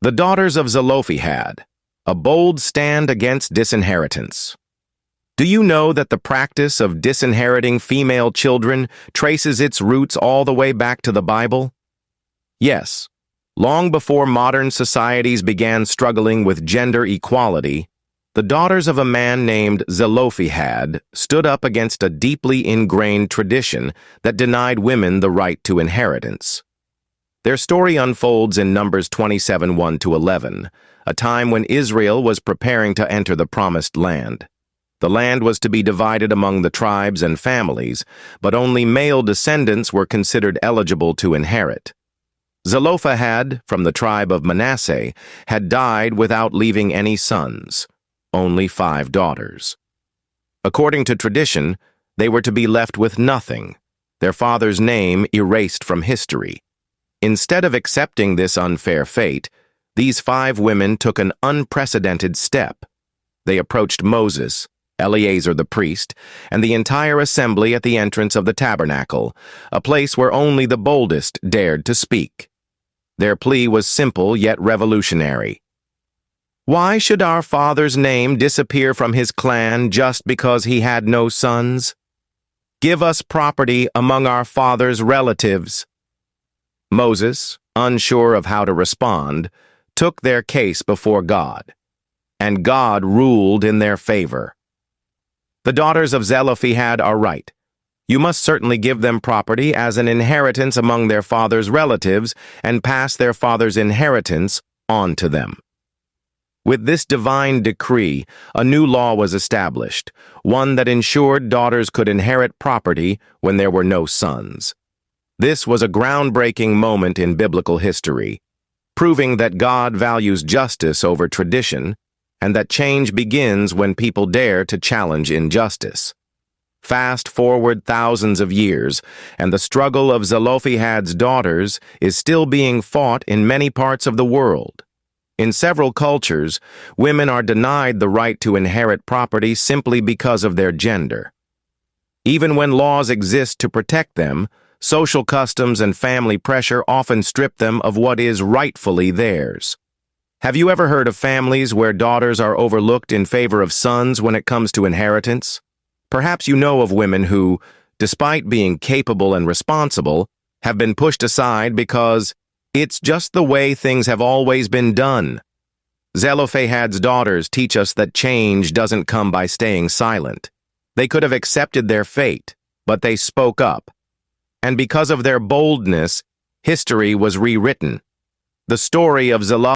The Daughters of Zelophehad, a bold stand against disinheritance. Do you know that the practice of disinheriting female children traces its roots all the way back to the Bible? Yes, long before modern societies began struggling with gender equality, the daughters of a man named Zelophehad stood up against a deeply ingrained tradition that denied women the right to inheritance. Their story unfolds in Numbers 27, 1-11, a time when Israel was preparing to enter the Promised Land. The land was to be divided among the tribes and families, but only male descendants were considered eligible to inherit. Zelophehad, from the tribe of Manasseh, had died without leaving any sons, only 5 daughters. According to tradition, they were to be left with nothing, their father's name erased from history. Instead of accepting this unfair fate, these 5 women took an unprecedented step. They approached Moses, Eleazar the priest, and the entire assembly at the entrance of the tabernacle, a place where only the boldest dared to speak. Their plea was simple yet revolutionary. Why should our father's name disappear from his clan just because he had no sons? Give us property among our father's relatives. Moses, unsure of how to respond, took their case before God, and God ruled in their favor. The daughters of Zelophehad are right. You must certainly give them property as an inheritance among their father's relatives and pass their father's inheritance on to them. With this divine decree, a new law was established, one that ensured daughters could inherit property when there were no sons. This was a groundbreaking moment in biblical history, proving that God values justice over tradition and that change begins when people dare to challenge injustice. Fast forward thousands of years, and the struggle of Zelophehad's daughters is still being fought in many parts of the world. In several cultures, women are denied the right to inherit property simply because of their gender. Even when laws exist to protect them, social customs and family pressure often strip them of what is rightfully theirs. Have you ever heard of families where daughters are overlooked in favor of sons when it comes to inheritance? Perhaps you know of women who, despite being capable and responsible, have been pushed aside because it's just the way things have always been done. Zelophehad's daughters teach us that change doesn't come by staying silent. They could have accepted their fate, but they spoke up. And because of their boldness, history was rewritten. The story of Zelophehad